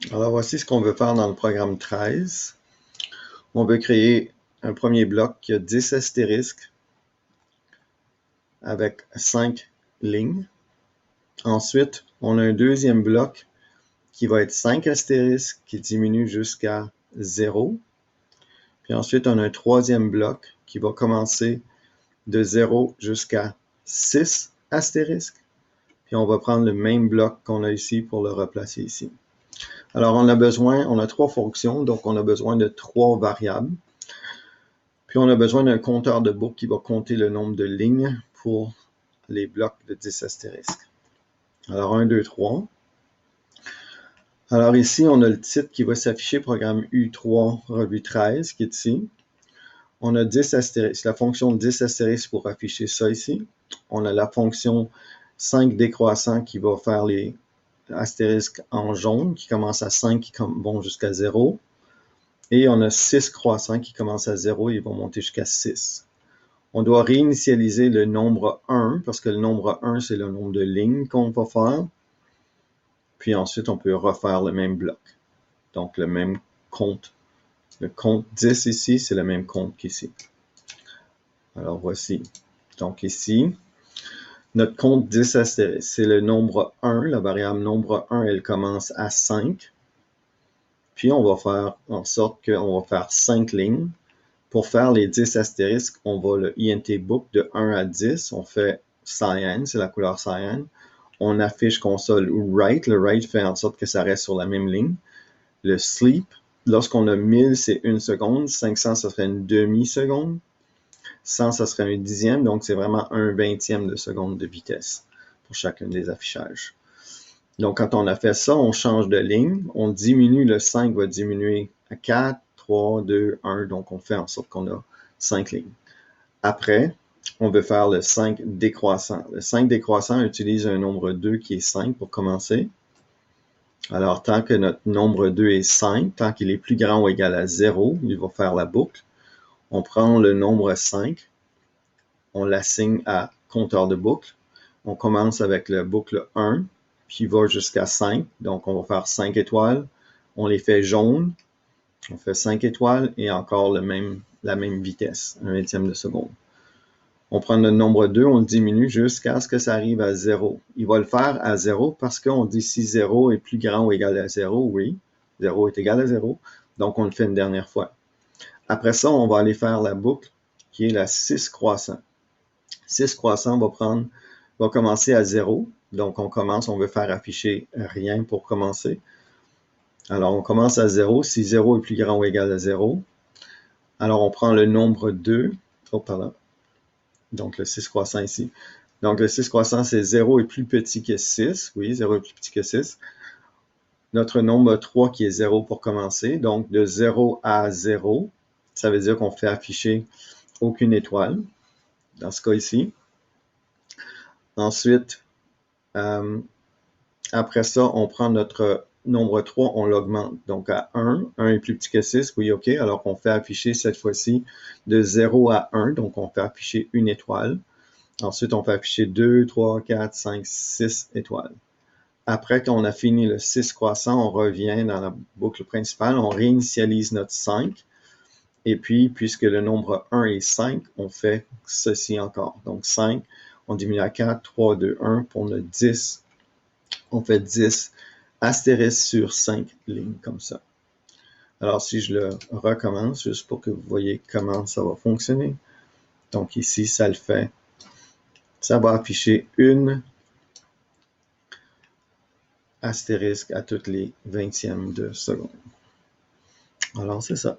Alors, voici ce qu'on veut faire dans le programme 13. On veut créer un premier bloc qui a 10 astérisques avec 5 lignes. Ensuite, on a un deuxième bloc qui va être 5 astérisques qui diminue jusqu'à 0. Puis ensuite, on a un troisième bloc qui va commencer de 0 jusqu'à 6 astérisques. Puis on va prendre le même bloc qu'on a ici pour le replacer ici. Alors, on a 3 fonctions, donc on a besoin de 3 variables. Puis on a besoin d'un compteur de boucle qui va compter le nombre de lignes pour les blocs de 10 astérisques. Alors 1, 2, 3. Alors ici, on a le titre qui va s'afficher, programme U3, revue 13, qui est ici. On a 10 astérisques, la fonction 10 astérisques pour afficher ça ici. On a la fonction 5 décroissant qui va faire les astérisques en jaune, qui commence à 5, qui vont jusqu'à 0. Et on a 6 croissants qui commencent à 0 et vont monter jusqu'à 6. On doit réinitialiser le nombre 1, parce que le nombre 1, c'est le nombre de lignes qu'on va faire. Puis ensuite, on peut refaire le même bloc. Donc, le même compte. Le compte 10 ici, c'est le même compte qu'ici. Alors, voici. Donc, ici, notre compte 10 astérisque, c'est le nombre 1. La variable nombre 1, elle commence à 5. Puis, on va faire en sorte qu'on va faire 5 lignes. Pour faire les 10 astérisques, on va le int book de 1 à 10. On fait cyan, c'est la couleur cyan. On affiche console write. Le write fait en sorte que ça reste sur la même ligne. Le sleep, lorsqu'on a 1000, c'est 1 seconde. 500, ça serait une demi-seconde. 100, ça serait un dixième. Donc, c'est vraiment un vingtième de seconde de vitesse pour chacun des affichages. Donc, quand on a fait ça, on change de ligne. On diminue, le 5 va diminuer à 4, 3, 2, 1. Donc, on fait en sorte qu'on a 5 lignes. Après, on veut faire le 5 décroissant. Le 5 décroissant utilise un nombre 2 qui est 5 pour commencer. Alors, tant que notre nombre 2 est 5, tant qu'il est plus grand ou égal à 0, il va faire la boucle. On prend le nombre 5, on l'assigne à compteur de boucle. On commence avec la boucle 1, puis va jusqu'à 5. Donc, on va faire 5 étoiles. On les fait jaunes. On fait 5 étoiles et encore la même vitesse, un vingtième de seconde. On prend le nombre 2, on le diminue jusqu'à ce que ça arrive à 0. Il va le faire à 0 parce qu'on dit si 0 est plus grand ou égal à 0, oui, 0 est égal à 0. Donc, on le fait une dernière fois. Après ça, on va aller faire la boucle qui est la 6 croissant. 6 croissant va commencer à 0. Donc, on veut faire afficher rien pour commencer. Alors, on commence à 0. Si 0 est plus grand ou égal à 0, alors on prend le nombre 2. Oh, pardon. Donc, le 6 croissant ici. Donc, le 6 croissant, c'est 0 est plus petit que 6. Oui, 0 est plus petit que 6. Notre nombre 3 qui est 0 pour commencer. Donc, de 0 à 0, ça veut dire qu'on fait afficher aucune étoile, dans ce cas ici. Ensuite, après ça, on prend notre nombre 3, on l'augmente. Donc, à 1, 1 est plus petit que 6. Oui, OK. Alors, on fait afficher cette fois-ci de 0 à 1. Donc, on fait afficher une étoile. Ensuite, on fait afficher 2, 3, 4, 5, 6 étoiles. Après qu'on a fini le 6 croissant, on revient dans la boucle principale, on réinitialise notre 5. Et puis, puisque le nombre 1 est 5, on fait ceci encore. Donc 5, on diminue à 4, 3, 2, 1 pour le 10. On fait 10 astérisques sur 5 lignes comme ça. Alors, si je le recommence, juste pour que vous voyez comment ça va fonctionner. Donc ici, ça le fait. Ça va afficher une astérisque à toutes les vingtièmes de seconde. Alors, c'est ça.